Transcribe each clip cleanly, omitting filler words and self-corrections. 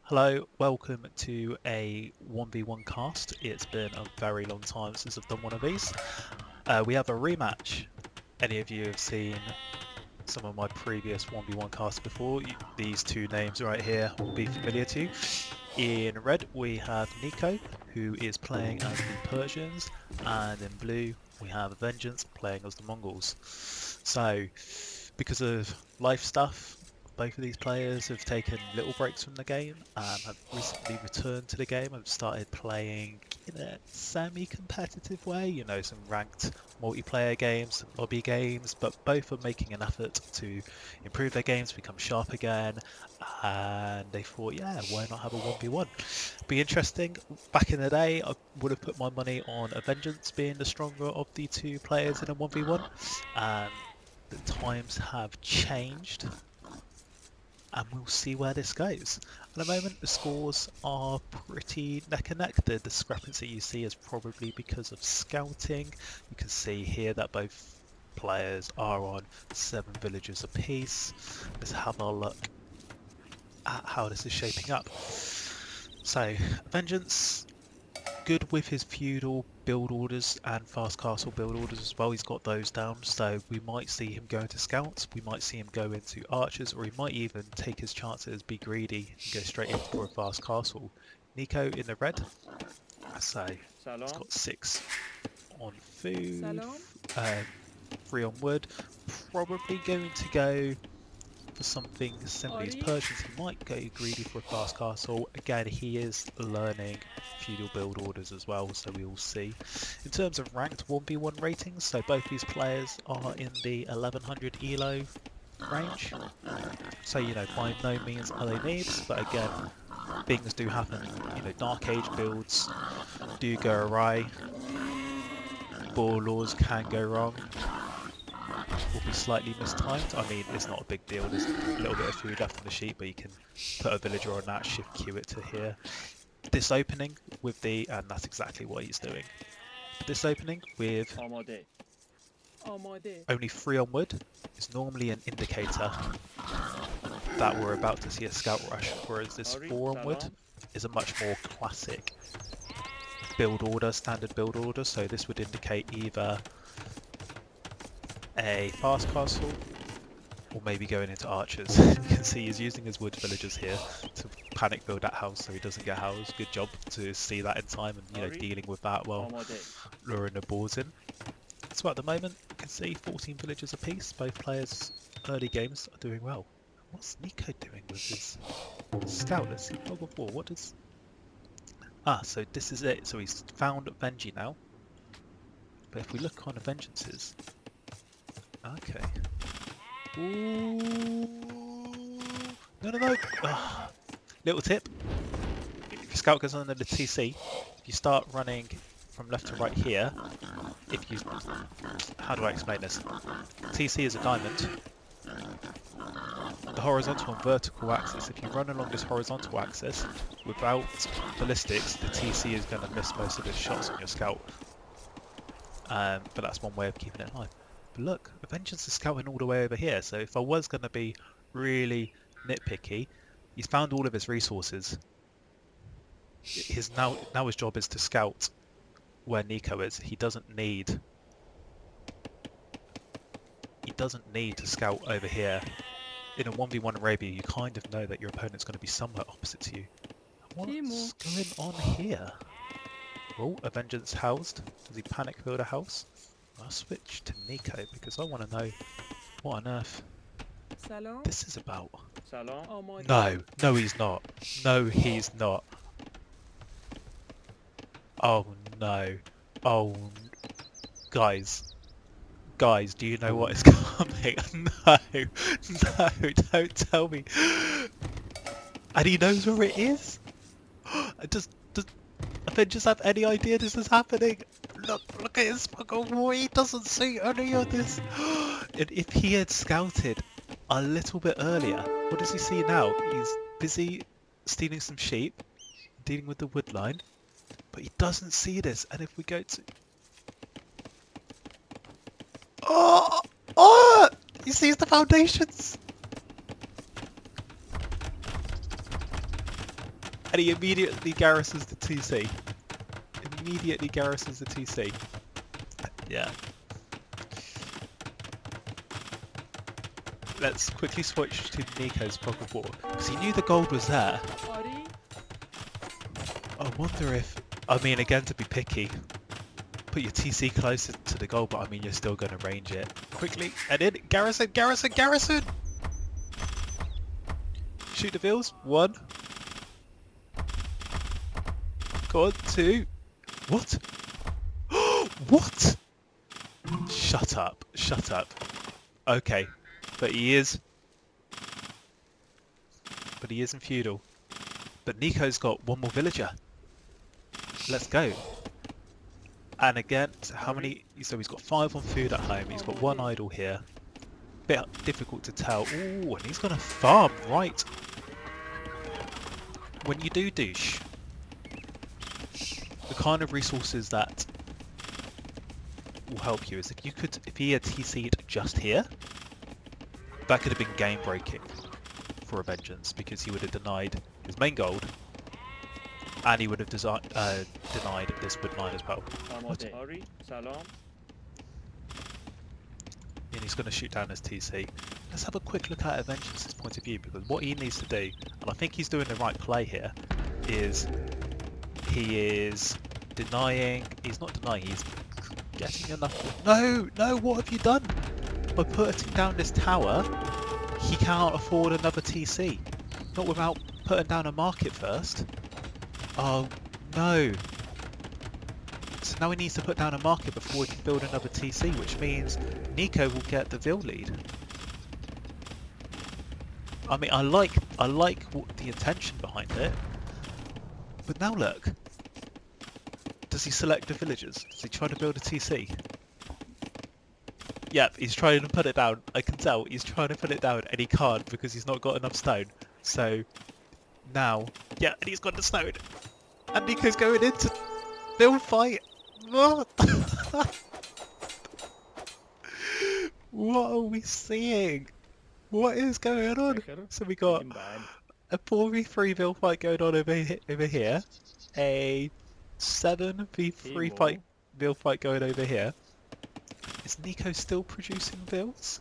Hello, welcome to a 1v1 cast. It's been a very long time since I've done one of these. We have a rematch. Any of you have seen some of my previous 1v1 casts before, these two names right here will be familiar to you. In red we have Nico, who is playing as the Persians, and in blue we have aVeng3ance playing as the Mongols. So, because of life stuff, both of these players have taken little breaks from the game and have recently returned to the game and started playing in a semi-competitive way, you know, some ranked multiplayer games, some lobby games, but both are making an effort to improve their games, become sharp again, and they thought, yeah, why not have a 1v1? Be interesting. Back in the day, I would have put my money on aVeng3ance being the stronger of the two players in a 1v1, and the times have changed, and we'll see where this goes. At the moment, the scores are pretty neck and neck. The discrepancy you see is probably because of scouting. You can see here that both players are on 7 villages apiece. Let's have a look at how this is shaping up. So, aVeng3ance, good with his feudal build orders and fast castle build orders as well. He's got those down, so we might see him go into scouts, we might see him go into archers, or he might even take his chances, be greedy, and go straight in for a fast castle. Nico in the red, so he's got 6 on food, 3 on wood, probably going to go for something similar. These Persians, he might go greedy for a fast castle. Again, he is learning feudal build orders as well, so we will see. In terms of ranked 1v1 ratings, so both these players are in the 1100 elo range. So, you know, by no means are they noobs, but again, things do happen. You know, Dark Age builds do go awry. Ball laws can go wrong. Will be slightly mistimed. I mean, it's not a big deal. There's a little bit of food left on the sheet, but you can put a villager on that, shift queue it to here. This opening with the, and that's exactly what he's doing. This opening with only 3 on wood is normally an indicator that we're about to see a scout rush, whereas this 4 on wood is a much more classic build order, standard build order, so this would indicate either a fast castle or maybe going into archers. You can see he's using his wood villagers here to panic build that house so he doesn't get housed. Good job to see that in time and, you know, dealing with that while luring the boars in. So at the moment you can see 14 villagers apiece. Both players early games are doing well. What's Nico doing with his scout? Let's see fog of war. What does... Ah, so this is it. So he's found Venji now. But if we look on aVeng3ance's... Okay. Ooh. No. Ugh. Little tip. If your scout goes under the TC, if you start running from left to right here, if you... How do I explain this? TC is a diamond. The horizontal and vertical axis, if you run along this horizontal axis without ballistics, the TC is going to miss most of its shots on your scout. But that's one way of keeping it alive. But look, aVeng3ance is scouting all the way over here, so if I was going to be really nitpicky, he's found all of his resources. Now his job is to scout where Nico is. He doesn't need to scout over here. In a 1v1 Arabia, you kind of know that your opponent's going to be somewhere opposite to you. What's going on here? Oh, aVeng3ance housed. Does he panic build a house? I'll switch to Nico because I want to know what on earth this is about. No, he's not. No, he's not. Oh no. Oh, guys, do you know what is coming? No, don't tell me. And he knows where it is? Does aVeng3ance have any idea this is happening? Look at his fucking war, he doesn't see any of this. And if he had scouted a little bit earlier, what does he see now? He's busy stealing some sheep, dealing with the wood line, but he doesn't see this. And if we go to... Oh! He sees the foundations! And he immediately garrisons the TC. Immediately garrisons the TC. Yeah. Let's quickly switch to Nico's fog of war, because he knew the gold was there. I wonder if... I mean, again, to be picky, put your TC closer to the goal, but I mean, you're still going to range it. Quickly, and in, garrison, garrison, garrison! Shoot the bills. 1. Go on, 2. What? What? Shut up, shut up. Okay, but he is in feudal. But Nico's got one more villager. Let's go. And again, so how many? So he's got 5 on food at home. He's got 1 idle here. Bit difficult to tell. Ooh, and he's gonna farm right. When you do douche, the kind of resources that will help you is if he had TC'd just here, that could have been game breaking for aVeng3ance, because he would have denied his main gold, and he would have denied this wood line as well. What? And he's going to shoot down his TC. Let's have a quick look at aVeng3ance's point of view, because what he needs to do, and I think he's doing the right play here, is he is denying, he's not denying, he's getting enough. No, no, what have you done? By putting down this tower, he cannot afford another TC. Not without putting down a market first. Oh no. So now he needs to put down a market before he can build another TC, which means Nico will get the Vil lead. I mean, I like the intention behind it, but now look. Does he select the villagers? Does he try to build a TC? Yep, he's trying to put it down. I can tell he's trying to put it down, and he can't because he's not got enough stone. So now, yeah, and he's got the stone, and Nico's going into Vil fight. What? What are we seeing? What is going on? So we got a 4v3 Vil fight going on over here, a 7v3 fight Vil fight going over here. Is Nico still producing Vils?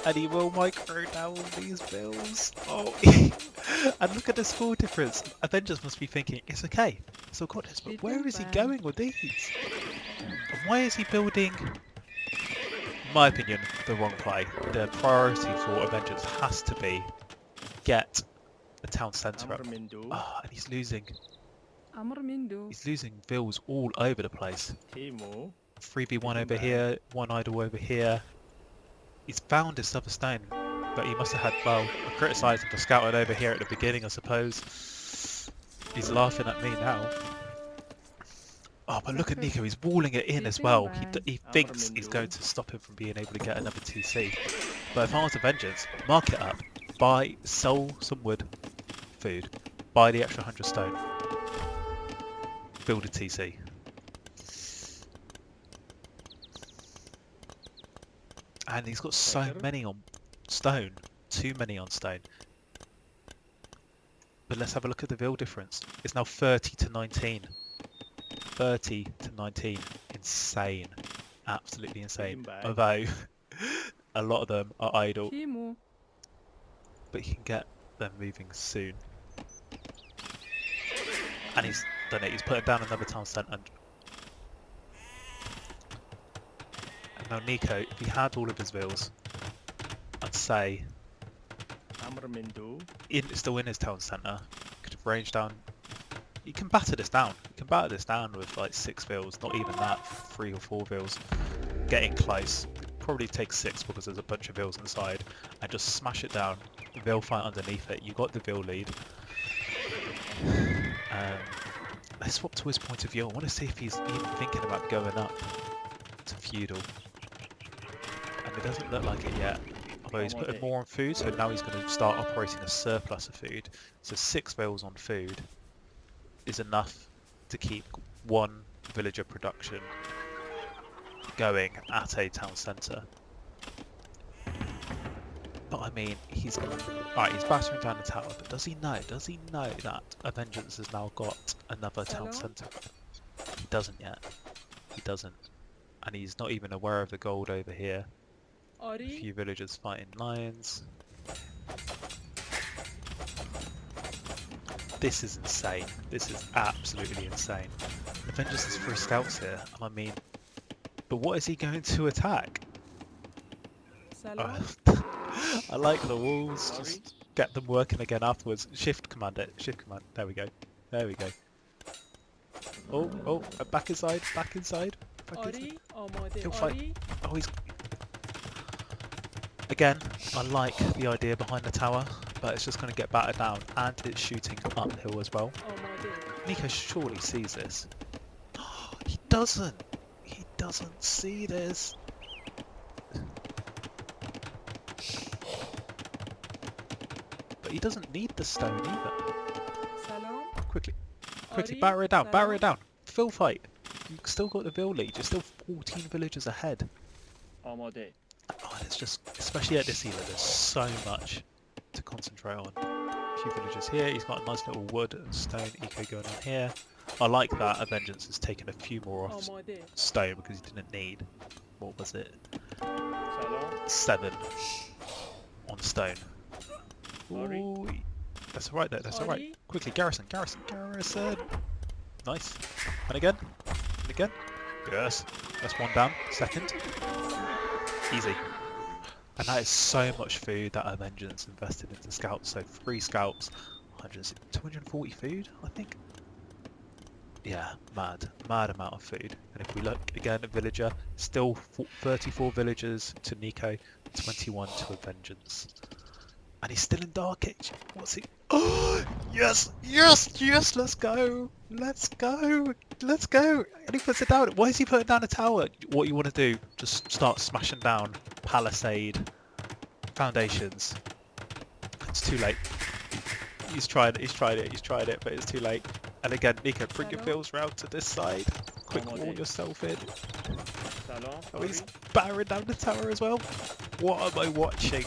And he will micro down these Vils. Oh, and look at the score difference. aVeng3ance must be thinking, it's okay, I still got this, but where is he going with these? And why is he building, in my opinion, the wrong play? The priority for aVeng3ance has to be get a town centre up. Ah, and he's losing. He's losing Vils all over the place. 3v1 over here, 1 idle over here. He's found his other stone, but he must have had, well, I criticised him for scouting over here at the beginning, I suppose. He's laughing at me now. Oh, but look at Nico, he's walling it in as well. He thinks he's going to stop him from being able to get another TC. But if I was aVeng3ance, mark it up, sell some wood, food, buy the extra 100 stone, build a TC. And he's got so many on stone, too many on stone. But let's have a look at the Vil difference. It's now 30 to 19. 30 to 19. Insane. Absolutely insane. Although a lot of them are idle. But you can get them moving soon. And he's done it. He's putting down another town centre. And now Nico, if he had all of his Vils, I'd say still in his town centre, could have ranged down. You can batter this down. You can batter this down with like 6 Vils, not even that, 3 or 4 Vils. Getting close. Probably take 6 because there's a bunch of Vils inside, and just smash it down. Vil fight underneath it. You got the Vil lead. Let's swap to his point of view. I want to see if he's even thinking about going up to feudal. And it doesn't look like it yet. Although he's putting more on food, so now he's going to start operating a surplus of food. So 6 Vils on food is enough to keep 1 villager production going at a town centre. But I mean, he's right. He's battering down the tower. But does he know? Does he know that aVeng3ance has now got another town centre? He doesn't yet. He doesn't, and he's not even aware of the gold over here. A few villagers fighting lions. This is insane. This is absolutely insane. aVeng3ance has 3 scouts here, and I mean, but what is he going to attack? I like the walls. Just get them working again afterwards. Shift command it. Shift command. There we go. There we go. Oh, back inside. Back inside. Back inside. He'll fight. Oh, he's. Again, I like the idea behind the tower, but it's just going to get battered down, and it's shooting uphill as well. Nico surely sees this. He doesn't. He doesn't see this. But he doesn't need the stone either. Quickly, batter it down. Batter it down. Fill fight. You've still got the Vill lead. You're still 14 villagers ahead. Oh, and it's just, especially at this healer, there's so much to concentrate on. A few villagers here. He's got a nice little wood and stone eco going on here. I like that aVeng3ance has taken a few more off stone because he didn't need, what was it? 7 on stone. Ooh, that's alright though, that's alright. Quickly, garrison. Nice. And again. Yes. That's 1 down. Second. Easy. And that is so much food that aVeng3ance invested into scouts. So 3 scouts, 240 food, I think. Yeah, mad amount of food. And if we look again at villager, still 34 villagers to Nico, 21 to aVeng3ance. And he's still in Dark Age. What's he? Oh, yes, let's go. And he puts it down. Why is he putting down a tower? What you want to do, just start smashing down palisade foundations. It's too late. He's tried it, but it's too late. And again, Nico, bring your Vills round to this side. Quick wall yourself in. Oh, he's battering down the tower as well. What am I watching?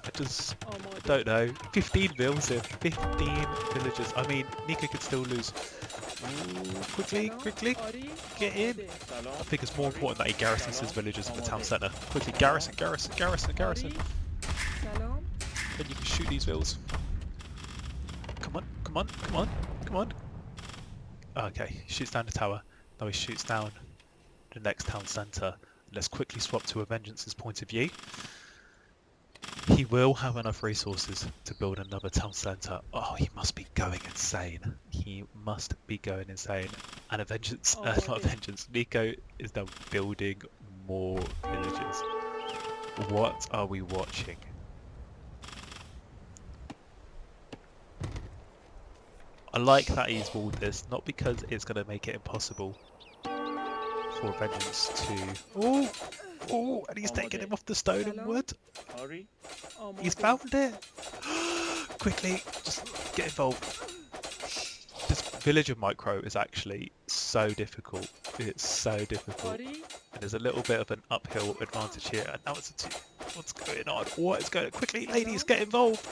I just don't know. 15 Vills here. 15 villagers. I mean, Nico could still lose. Ooh, quickly. Get in. I think it's more important that he garrisons his villagers in the town centre. Quickly, garrison. Then you can shoot these Vills. Come on. Okay, he shoots down the tower. Now he shoots down the next town centre. Let's quickly swap to aVeng3ance's point of view. He will have enough resources to build another town centre. Oh, he must be going insane. And aVeng3ance, Nico is now building more villages. What are we watching? I like that he's walled this, not because it's going to make it impossible for aVeng3ance to... Oh, and he's taking him off the stone and wood. He's found it. Quickly, just get involved. This villager micro is actually so difficult. It's so difficult. And there's a little bit of an uphill advantage here. And now it's a 2. What's going on? What is going on? Quickly, ladies, get involved.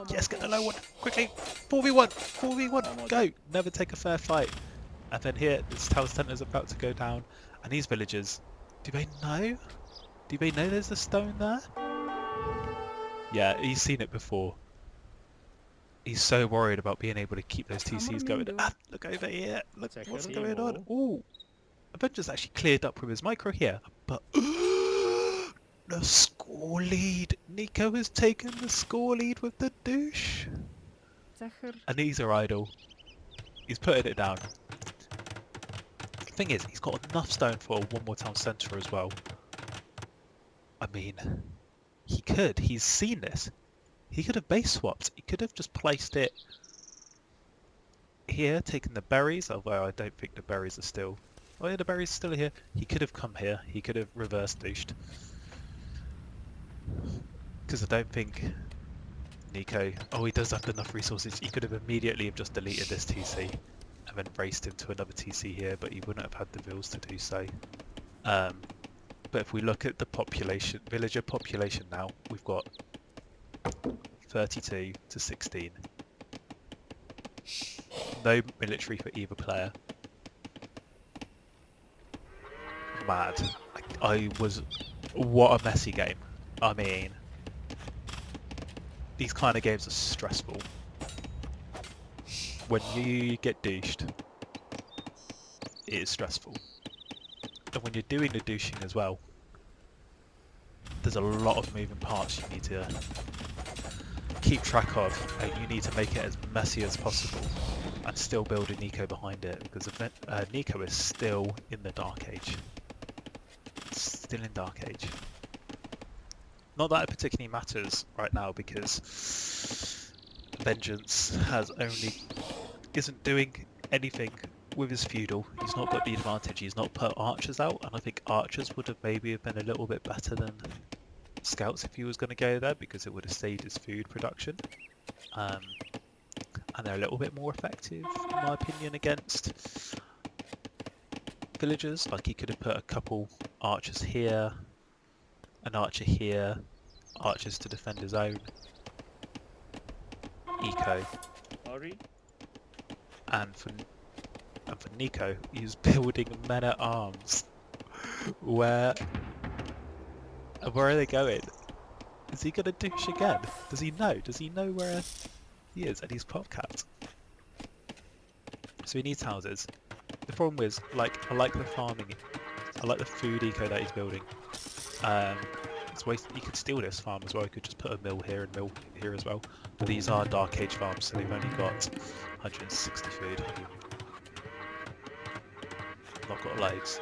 Yes, get the low one. Quickly. 4v1. Go. Never take a fair fight. And then here, this town centre is about to go down. And these villagers, do they know? Do they know there's a stone there? Yeah, he's seen it before. He's so worried about being able to keep those TCs going. Ah, look over here. Look what's going on. Ooh. aVeng3ance actually cleared up with his micro here. But the score lead. Nico has taken the score lead with the douche. And these are idle. He's putting it down. The thing is, he's got enough stone for one more town centre as well. I mean, he could. He's seen this. He could have base swapped. He could have just placed it here, taken the berries, although I don't think the berries are still... Oh yeah, the berries are still here. He could have come here. He could have reverse douched. Because I don't think Nico... Oh, he does have enough resources. He could have immediately just deleted this TC and and then raced into another TC here, but he wouldn't have had the vills to do so. But if we look at the population, villager population now, we've got 32 to 16. No military for either player. Mad. What a messy game. I mean, these kind of games are stressful. When you get douched, it is stressful. And when you're doing the douching as well, there's a lot of moving parts you need to keep track of, and you need to make it as messy as possible and still build a Nico behind it, because Nico is still in the Dark Age. Still in Dark Age. Not that it particularly matters right now, because aVeng3ance isn't doing anything with his feudal. He's not got the advantage. He's not put archers out, and I think archers would have maybe been a little bit better than scouts if he was going to go there, because it would have saved his food production. And they're a little bit more effective, in my opinion, against villagers. Like, he could have put a couple archers here, an archer here, archers to defend his own eco. And for Nico, he's building men at arms. Where are they going? Is he gonna douche again? Does he know? Does he know where he is? And he's popcapped. So he needs houses. The problem is, like, I like the farming. I like the food eco that he's building. It's waste. He could steal this farm as well. He could just put a mill here and mill here as well. But these are Dark Age farms, so they've only got 160 food. Not got loads.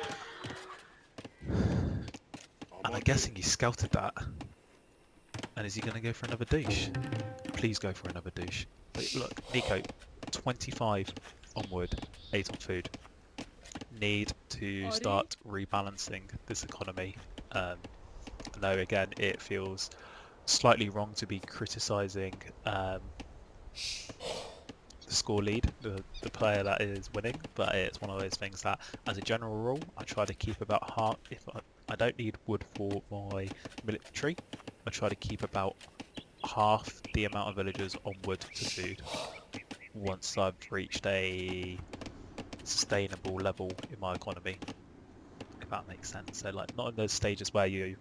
And I'm guessing he scouted that. And is he going to go for another douche? Please go for another douche. But look, Nico, 25 on wood, 8 on food. Need to start rebalancing this economy. I know, again, it feels slightly wrong to be criticising the score lead, the player that is winning, but it's one of those things that, as a general rule, I try to keep about half. If I don't need wood for my military, I try to keep about half the amount of villagers on wood to food once I've reached a sustainable level in my economy, if that makes sense. So, like, not in those stages where you're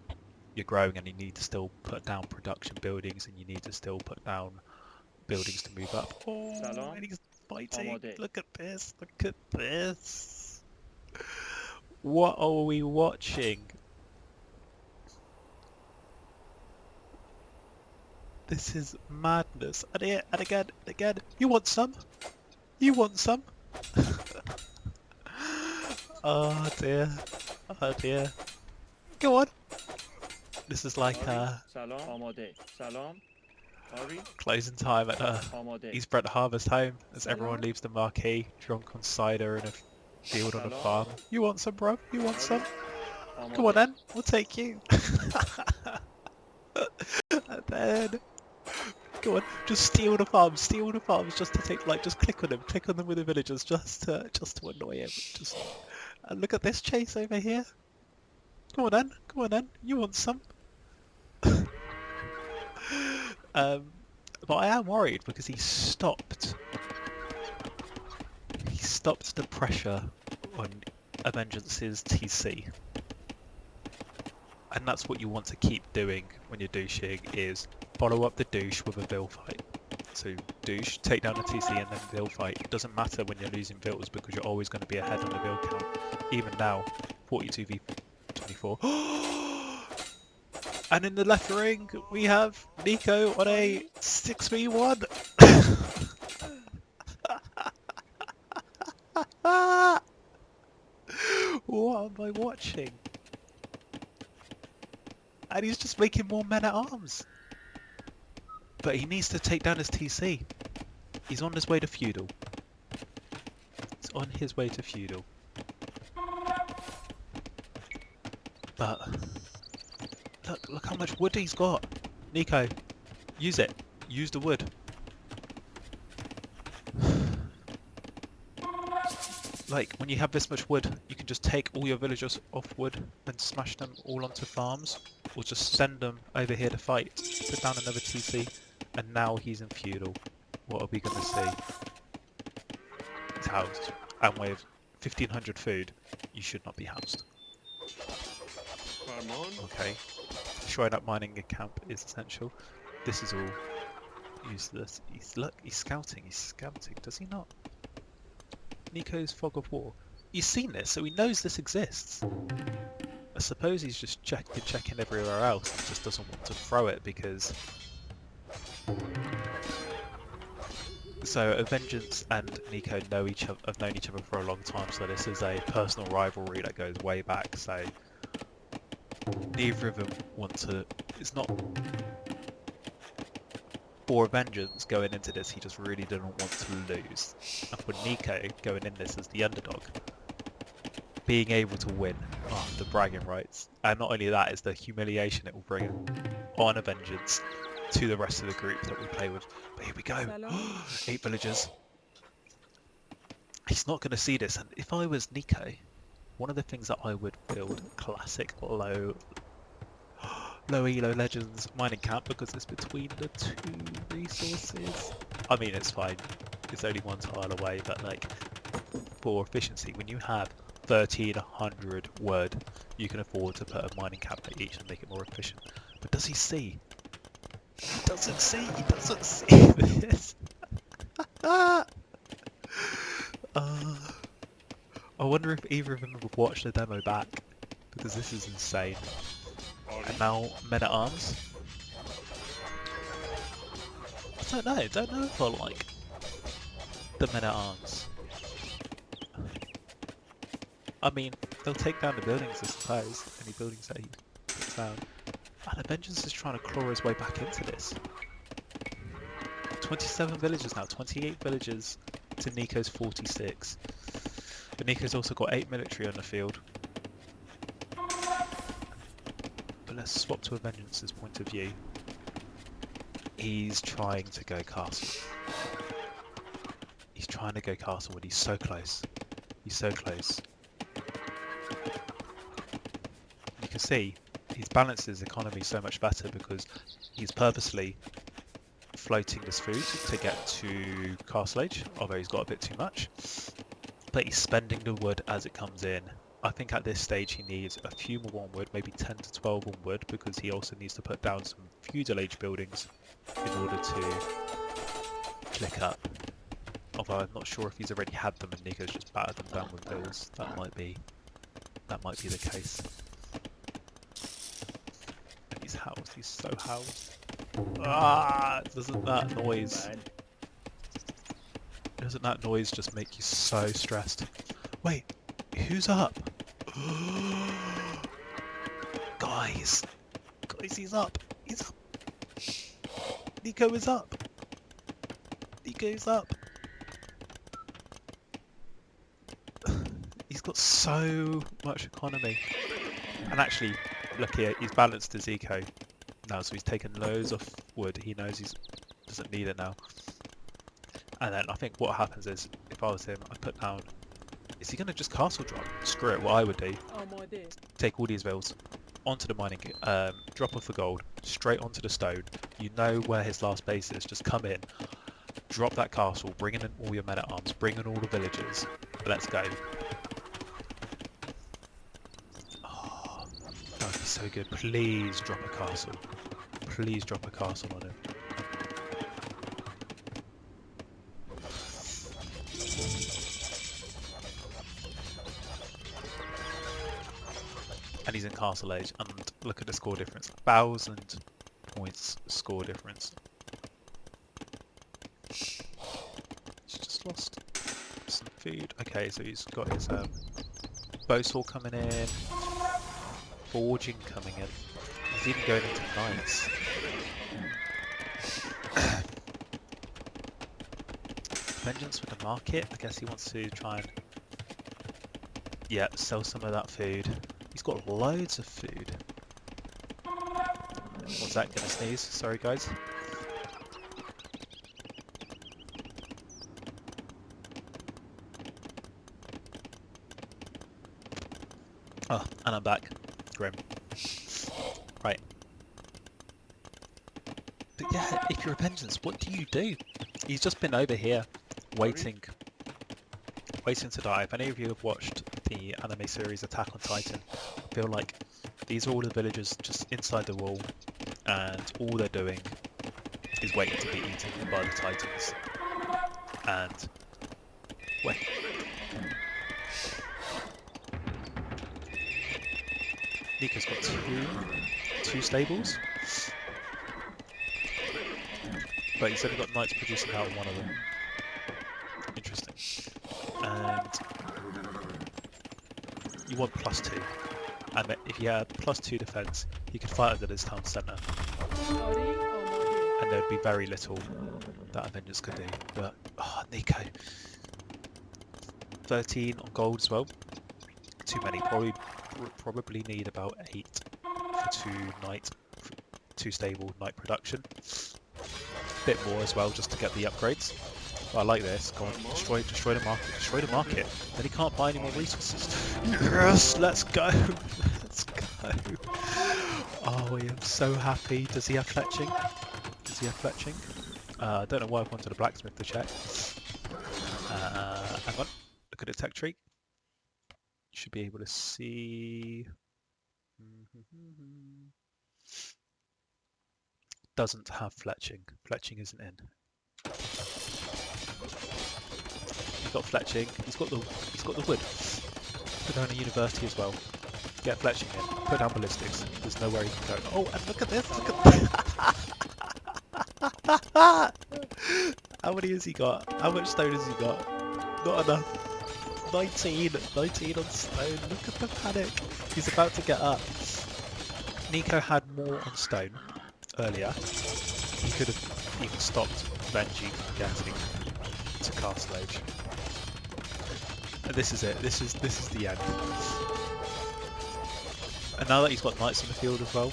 growing and you need to still put down production buildings and you need to still put down buildings to move up. Oh, and he's fighting. Look at this. Look at this. What are we watching? This is madness. And again, and again. You want some? You want some? Oh dear. Oh dear. Go on. This is like closing time at East Brent Harvest home as everyone leaves the marquee, drunk on cider in a field on a farm. You want some, bro? You want some? Come on then, we'll take you. And then, go on, just steal the farms just to take, like, just click on them with the villagers just to annoy him. Just, and look at this chase over here. Come on then, you want some? But I am worried because he stopped the pressure on aVeng3ance's TC. And that's what you want to keep doing when you're douching, is follow up the douche with a vill fight. So douche, take down the TC and then vill fight. It doesn't matter when you're losing vills because you're always going to be ahead on the vill count. Even now, 42 v 24. And in the left ring, we have Nico on a 6v1. What am I watching? And he's just making more men at arms. But he needs to take down his TC. He's on his way to feudal. He's on his way to feudal. But look how much wood he's got. Nico, use it. Use the wood. like, when you have this much wood, you can just take all your villagers off wood and smash them all onto farms, or just send them over here to fight. Put down another TC, and now he's in feudal. What are we going to see? He's housed, and with 1500 food, you should not be housed. Come on. Okay, destroying that mining camp is essential. This is all useless. He's scouting. He's scouting. Does he not? Nico's fog of war. He's seen this, so he knows this exists. I suppose he's just checking everywhere else and just doesn't want to throw it because... So aVeng3ance and Nico have known each other for a long time, so this is a personal rivalry that goes way back, so neither of them want to... It's not... For aVeng3ance going into this, he just really didn't want to lose. And for Nico going in this as the underdog, being able to win, the bragging rights. And not only that, it's the humiliation it will bring on aVeng3ance to the rest of the group that we play with. But here we go. 8 villagers. He's not going to see this. And if I was Nico, one of the things that I would build classic low elo legends mining camp, because it's between the 2 resources. I mean, it's fine. It's only 1 tile away, but like for efficiency, when you have 1300 wood, you can afford to put a mining camp at each and make it more efficient. But does he see? He doesn't see. He doesn't see this. I wonder if either of them have watched the demo back, because this is insane. And now men at arms. I don't know if I like the men at arms. I mean, they'll take down the buildings, I suppose. Any buildings that he puts down. And aVeng3ance is trying to claw his way back into this. 27 villagers now, 28 villagers to Nico's 46. But Nico's also got 8 military on the field. But let's swap to aVeng3ance's point of view. He's trying to go castle. He's trying to go castle and he's so close. He's so close. You can see he's balanced his economy so much better because he's purposely floating this food to get to castle age, although he's got a bit too much. But he's spending the wood as it comes in. I think at this stage he needs a few more on wood, maybe 10 to 12 on wood, because he also needs to put down some feudal age buildings in order to click up. Although I'm not sure if he's already had them and Nico's just battered them down with bills. That might be the case. And he's housed, he's so housed. Doesn't that noise just make you so stressed? Wait, who's up? Guys, he's up. He's up. Nico is up. Nico's up. He's got so much economy. And actually, look here, he's balanced his eco now, so he's taken loads of wood. He knows he doesn't need it now. And then I think what happens is, if I was him, I'd put down... Is he going to just castle drop? Screw it, what I would do. Take all these bills onto the mining, drop off the gold, straight onto the stone. You know where his last base is, just come in, drop that castle, bring in all your men at arms, bring in all the villagers. Let's go. Oh, that would be so good. Please drop a castle. Please drop a castle on him. And he's in castle age, and look at the score difference. 1,000 points score difference. He's just lost some food. Okay, so he's got his bowsaw coming in, forging coming in. He's even going into knights. aVeng3ance with the market. I guess he wants to try and sell some of that food. He's got loads of food. Was that gonna sneeze? Sorry guys. Oh, and I'm back. Grim. Right. But yeah, if you're a aVeng3ance, what do you do? He's just been over here, waiting to die. If any of you have watched the anime series Attack on Titan, I feel like these are all the villagers just inside the wall, and all they're doing is waiting to be eaten by the Titans. And wait. Nico's got two stables, but he's only got knights producing out of one of them. Interesting. And you want +2, and if you had +2 defense, you could fight under this town centre, and there'd be very little that aVeng3ance could do. But Nico, 13 on gold as well. Too many. Probably need about 8 for 2 stable knight production. Bit more as well just to get the upgrades. But I like this. Go on, destroy the market. Destroy the market. Then he can't buy any more resources. Yes, let's go. Let's go. Oh, I am so happy. Does he have fletching? I don't know why I've gone to the blacksmith to check. Hang on. Look at the tech tree. You should be able to see. Doesn't have fletching. Fletching isn't in. He's got fletching. He's got the wood. Put down a university as well. Get fletching in. Put down ballistics. There's nowhere he can go. Oh, and look at this. Look at this. How many has he got? How much stone has he got? Not enough. 19 on stone. Look at the panic. He's about to get up. Nico had more on stone earlier. He could have even stopped Benji from getting to Castle Age. And this is it. This is the end. And now that he's got knights on the field as well,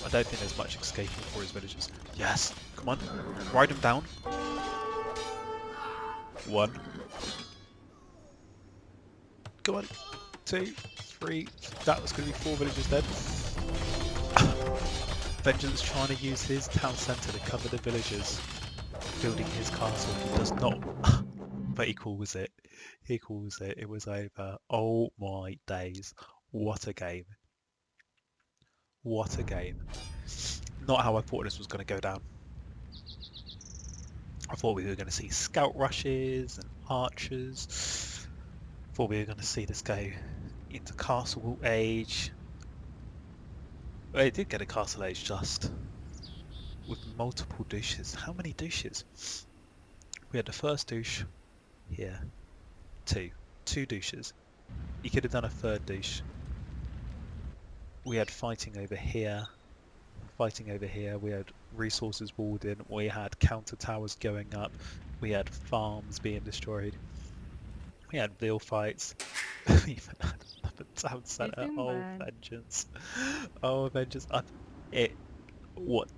I don't think there's much escaping for his villagers. Yes, come on, ride him down. 1. Come on, 2, 3. That was going to be 4 villagers dead. aVeng3ance trying to use his town centre to cover the villagers building his castle. He does not, but he calls it. He calls it. It was over. Oh my days! What a game! What a game! Not how I thought this was going to go down. I thought we were going to see scout rushes and archers. Thought we were going to see this go into castle age. Well, it did get a castle age just with multiple douches. How many douches? We had the first douche here. 2 douches. He could have done a 3rd douche. We had fighting over here. We had resources walled in. We had counter towers going up. We had farms being destroyed. We had veal fights. We even had another town centre. Oh, aVeng3ance! Oh, aVeng3ance! What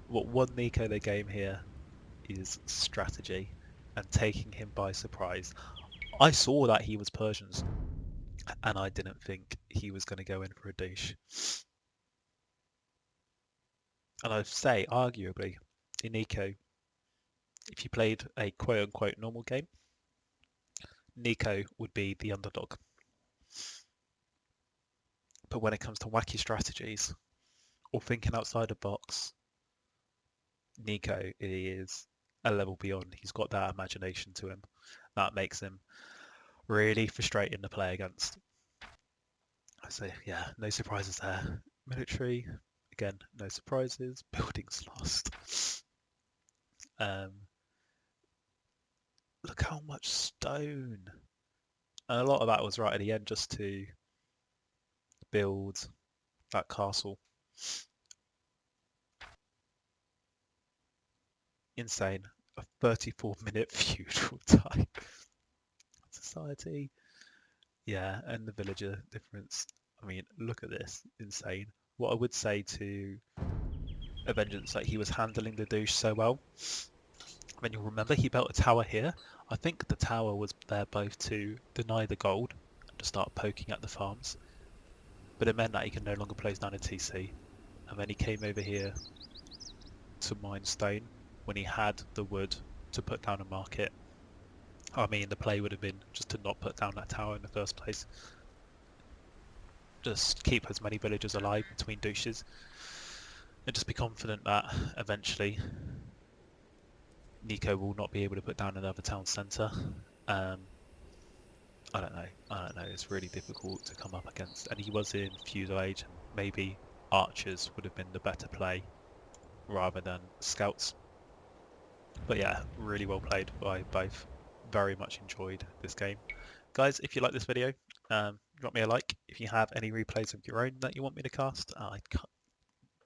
won Nico the game here is strategy and taking him by surprise. I saw that he was Persians, and I didn't think he was going to go in for a douche. And I'd say, arguably, in Nico, if you played a quote-unquote normal game, Nico would be the underdog. But when it comes to wacky strategies or thinking outside the box, Nico is a level beyond. He's got that imagination to him. That makes him really frustrating to play against. So yeah, no surprises there. Military, again, no surprises. Buildings lost. Look how much stone. And a lot of that was right at the end just to build that castle. Insane. A 34-minute feudal type society. Yeah, and the villager difference. I mean, look at this. Insane. What I would say to aVeng3ance, like, he was handling the douche so well. Then you'll remember he built a tower here. I think the tower was there both to deny the gold and to start poking at the farms, but it meant that he could no longer place down a TC. And then he came over here to mine stone when he had the wood to put down a market. I mean, the play would have been just to not put down that tower in the first place. Just keep as many villagers alive between douches, and just be confident that eventually Nico will not be able to put down another town centre. I don't know. I don't know. It's really difficult to come up against. And he was in feudal age, and maybe archers would have been the better play rather than scouts. But yeah, really well played by both. Very much enjoyed this game. Guys, if you like this video, drop me a like. If you have any replays of your own that you want me to cast, I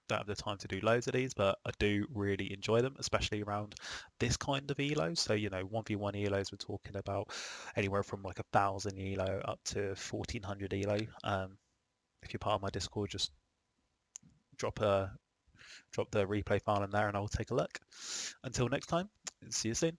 don't have the time to do loads of these, but I do really enjoy them, especially around this kind of elo. So, 1v1 elos, we're talking about anywhere from like 1,000 elo up to 1,400 elo. If you're part of my Discord, just drop the replay file in there and I'll take a look. Until next time, see you soon.